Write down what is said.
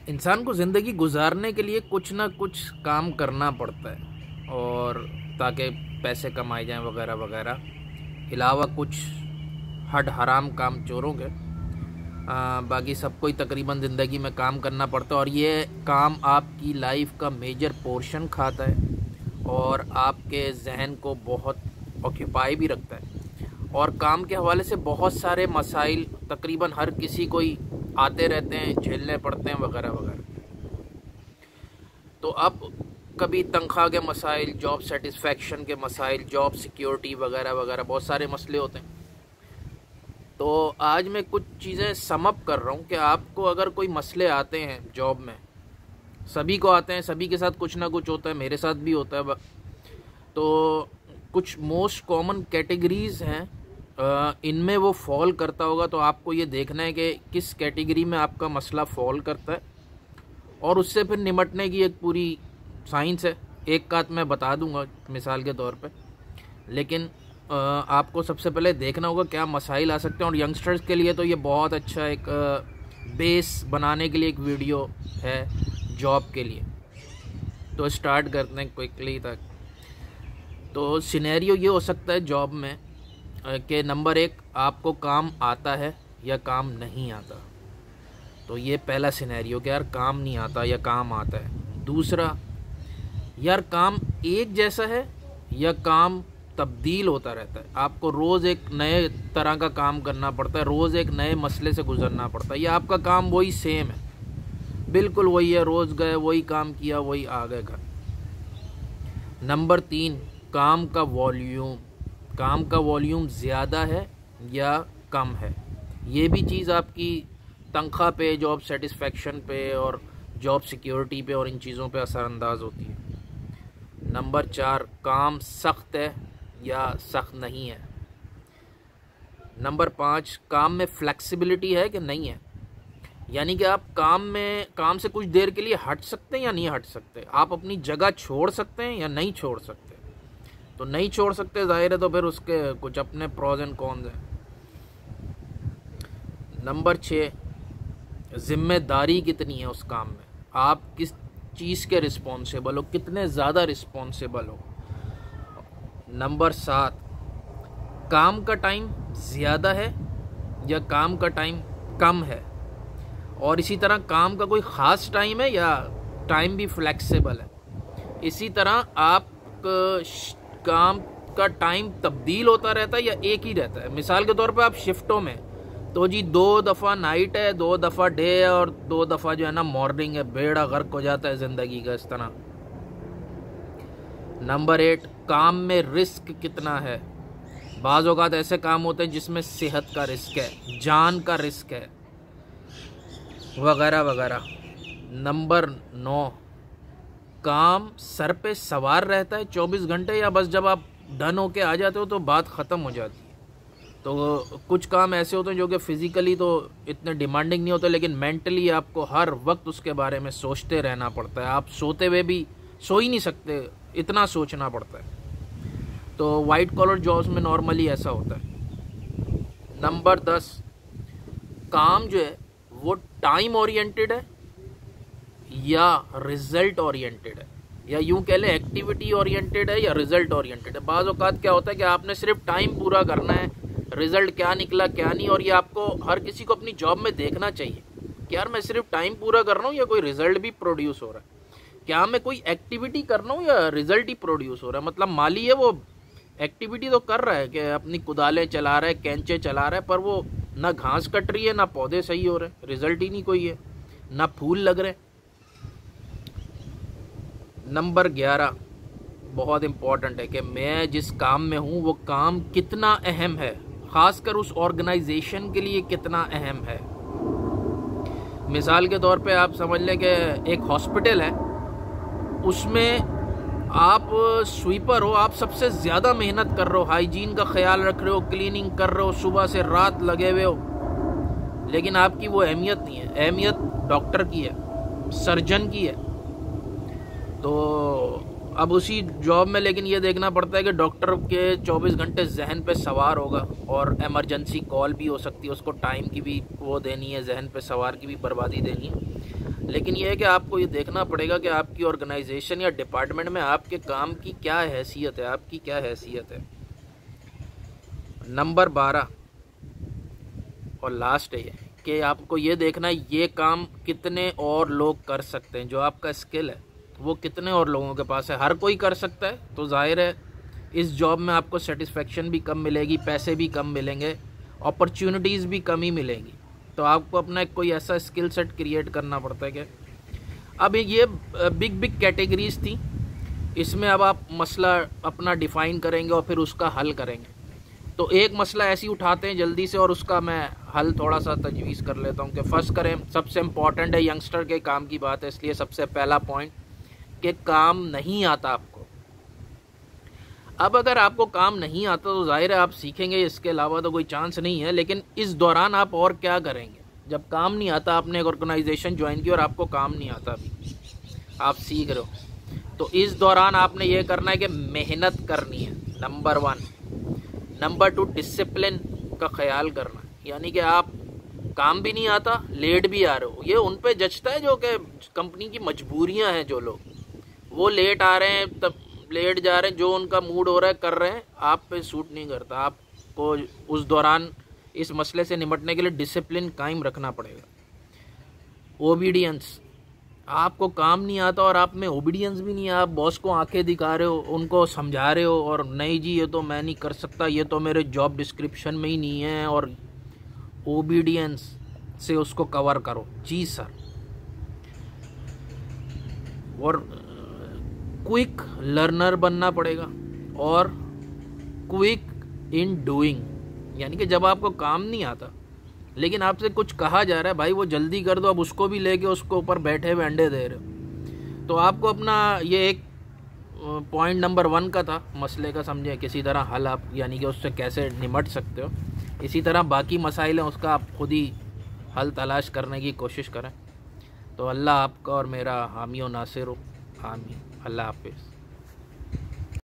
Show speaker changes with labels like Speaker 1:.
Speaker 1: इंसान को ज़िंदगी गुजारने के लिए कुछ ना कुछ काम करना पड़ता है, और ताकि पैसे कमाए जाएं वगैरह वगैरह। अलावा कुछ हद हराम काम चोरों के, बाकी सबको ही तकरीबन ज़िंदगी में काम करना पड़ता है। और ये काम आपकी लाइफ का मेजर पोर्शन खाता है और आपके जहन को बहुत ऑक्यूपाई भी रखता है। और काम के हवाले से बहुत सारे मसाइल तकरीबन हर किसी को ही आते रहते हैं, झेलने पड़ते हैं वगैरह वगैरह। तो अब कभी तनख्वाह के मसाइल, जॉब सेटिस्फेक्शन के मसाइल, जॉब सिक्योरिटी वगैरह वगैरह, बहुत सारे मसले होते हैं। तो आज मैं कुछ चीज़ें समअप कर रहा हूँ कि आपको अगर कोई मसले आते हैं जॉब में, सभी को आते हैं, सभी के साथ कुछ ना कुछ होता है, मेरे साथ भी होता है। तो कुछ मोस्ट कॉमन कैटेगरीज़ हैं, इनमें वो फॉल करता होगा। तो आपको ये देखना है कि किस कैटेगरी में आपका मसला फॉल करता है, और उससे फिर निपटने की एक पूरी साइंस है। एक का मैं बता दूंगा मिसाल के तौर पे, लेकिन आपको सबसे पहले देखना होगा क्या मसाइल आ सकते हैं। और यंगस्टर्स के लिए तो ये बहुत अच्छा एक बेस बनाने के लिए एक वीडियो है जॉब के लिए। तो स्टार्ट करते हैं क्विकली तक। तो सिनेरियो ये हो सकता है जॉब में कि नंबर 1, आपको काम आता है या काम नहीं आता। तो ये पहला सिनेरियो कि यार काम नहीं आता या काम आता है। दूसरा, यार काम एक जैसा है या काम तब्दील होता रहता है, आपको रोज़ एक नए तरह का काम करना पड़ता है, रोज़ एक नए मसले से गुजरना पड़ता है, या आपका काम वही सेम है, बिल्कुल वही है, रोज़ गए वही काम किया वही आ गए घर। नंबर 3, काम का वॉल्यूम ज़्यादा है या कम है। ये भी चीज़ आपकी तनख्वाह पे, जॉब सेटिस्फेक्शन पे और जॉब सिक्योरिटी पे और इन चीज़ों पे असरअंदाज होती है। नंबर 4, काम सख्त है या सख्त नहीं है। नंबर 5, काम में फ्लेक्सिबिलिटी है कि नहीं है, यानी कि आप काम से कुछ देर के लिए हट सकते हैं या नहीं हट सकते, आप अपनी जगह छोड़ सकते हैं या नहीं छोड़ सकते। तो नहीं छोड़ सकते जाहिर है, तो फिर उसके कुछ अपने प्रोज एंड कॉन्स हैं। नंबर 6, जिम्मेदारी कितनी है उस काम में, आप किस चीज़ के रिस्पॉन्सिबल हो, कितने ज़्यादा रिस्पॉन्सिबल हो। नंबर 7, काम का टाइम ज़्यादा है या काम का टाइम कम है। और इसी तरह काम का कोई ख़ास टाइम है या टाइम भी फ्लेक्सिबल है। इसी तरह आप काम का टाइम तब्दील होता रहता है या एक ही रहता है। मिसाल के तौर पे आप शिफ्टों में, तो जी 2 दफ़ा नाइट है, 2 दफ़ा डे है और 2 दफ़ा जो है ना मॉर्निंग है। बेड़ा गर्क हो जाता है ज़िंदगी का इस तरह। नंबर 8, काम में रिस्क कितना है। बाज़ औक़ात ऐसे काम होते हैं जिसमें सेहत का रिस्क है, जान का रिस्क है वगैरह वगैरह। नंबर 9, काम सर पे सवार रहता है 24 घंटे, या बस जब आप डन होके आ जाते हो तो बात ख़त्म हो जाती है। तो कुछ काम ऐसे होते हैं जो कि फ़िज़िकली तो इतने डिमांडिंग नहीं होते, लेकिन मेंटली आपको हर वक्त उसके बारे में सोचते रहना पड़ता है। आप सोते हुए भी सो ही नहीं सकते, इतना सोचना पड़ता है। तो वाइट कॉलर जॉब्स में नॉर्मली ऐसा होता है। नंबर 10, काम जो है वो टाइम ओरिएंटेड है या रिजल्ट ओरिएंटेड है, या यूं कह लें एक्टिविटी ओरिएंटेड है या रिजल्ट ओरिएंटेड है। बाज़ औक़ात क्या होता है कि आपने सिर्फ टाइम पूरा करना है, रिजल्ट क्या निकला क्या नहीं, और ये आपको हर किसी को अपनी जॉब में देखना चाहिए कि यार मैं सिर्फ टाइम पूरा कर रहा हूँ या कोई रिजल्ट भी प्रोड्यूस हो रहा है, क्या मैं कोई एक्टिविटी कर रहा हूँ या रिजल्ट ही प्रोड्यूस हो रहा है। मतलब माली है वो एक्टिविटी तो कर रहा है कि अपनी कुदालें चला रहा है, कैंचे चला रहा है, पर वो ना घास कट रही है, ना पौधे सही हो रहे, रिजल्ट ही नहीं कोई है, ना फूल लग रहे। नंबर 11 बहुत इम्पॉर्टेंट है कि मैं जिस काम में हूँ वो काम कितना अहम है, ख़ासकर उस ऑर्गेनाइजेशन के लिए कितना अहम है। मिसाल के तौर पे आप समझ लें कि एक हॉस्पिटल है, उसमें आप स्वीपर हो, आप सबसे ज़्यादा मेहनत कर रहे हो, हाइजीन का ख्याल रख रहे हो, क्लीनिंग कर रहे हो, सुबह से रात लगे हुए हो, लेकिन आपकी वो अहमियत नहीं है। अहमियत डॉक्टर की है, सर्जन की है। तो अब उसी जॉब में लेकिन ये देखना पड़ता है कि डॉक्टर के 24 घंटे जहन पे सवार होगा, और इमरजेंसी कॉल भी हो सकती है, उसको टाइम की भी वो देनी है, जहन पे सवार की भी बर्बादी देनी है। लेकिन यह है कि आपको ये देखना पड़ेगा कि आपकी ऑर्गेनाइजेशन या डिपार्टमेंट में आपके काम की क्या हैसियत है, आपकी क्या हैसियत है। नंबर 12 और लास्ट है कि आपको ये देखना है ये काम कितने और लोग कर सकते हैं। जो आपका स्किल है वो कितने और लोगों के पास है। हर कोई कर सकता है, तो जाहिर है इस जॉब में आपको सेटिस्फेक्शन भी कम मिलेगी, पैसे भी कम मिलेंगे, अपॉर्चुनिटीज़ भी कम ही मिलेंगी। तो आपको अपना एक कोई ऐसा स्किल सेट क्रिएट करना पड़ता है कि अब ये बिग कैटेगरीज थी, इसमें अब आप मसला अपना डिफ़ाइन करेंगे और फिर उसका हल करेंगे। तो एक मसला ऐसी उठाते हैं जल्दी से और उसका मैं हल थोड़ा सा तजवीज़ कर लेता हूँ कि फ़र्स्ट करें। सबसे इम्पॉर्टेंट है, यंगस्टर के काम की बात है, इसलिए सबसे पहला पॉइंट कि काम नहीं आता आपको। अब अगर आपको काम नहीं आता तो जाहिर है आप सीखेंगे, इसके अलावा तो कोई चांस नहीं है। लेकिन इस दौरान आप और क्या करेंगे? जब काम नहीं आता, आपने एक ऑर्गेनाइजेशन ज्वाइन की और आपको काम नहीं आता, अभी आप सीख रहे हो, तो इस दौरान आपने ये करना है कि मेहनत करनी है, नंबर 1। नंबर 2, डिसिप्लिन का ख्याल करना, यानी कि आप काम भी नहीं आता, लेट भी आ रहे हो, ये उन पे जचता है जो कि कंपनी की मजबूरियां हैं। जो लोग वो लेट आ रहे हैं, तब लेट जा रहे हैं, जो उनका मूड हो रहा है कर रहे हैं, आप पे सूट नहीं करता। आपको उस दौरान इस मसले से निपटने के लिए डिसिप्लिन कायम रखना पड़ेगा। ओबीडियंस, आपको काम नहीं आता और आप में ओबीडियंस भी नहीं है, आप बॉस को आंखें दिखा रहे हो, उनको समझा रहे हो और नहीं जी ये तो मैं नहीं कर सकता, ये तो मेरे जॉब डिस्क्रिप्शन में ही नहीं है, और ओबीडियंस से उसको कवर करो। जी सर। और क्विक लर्नर बनना पड़ेगा और क्विक इन डूइंग, यानी कि जब आपको काम नहीं आता लेकिन आपसे कुछ कहा जा रहा है, भाई वो जल्दी कर दो, अब उसको भी लेके उसको ऊपर बैठे हुए अंडे दे रहे हो। तो आपको अपना ये एक पॉइंट नंबर 1 का था, मसले का समझे किसी तरह हल आप, यानी कि उससे कैसे निमट सकते हो। इसी तरह बाकी मसाइल हैं, उसका आप खुद ही हल तलाश करने की कोशिश करें। तो अल्लाह आपका और मेरा हामी व नासिर हो। आमीन। अल्लाह हाफिज़।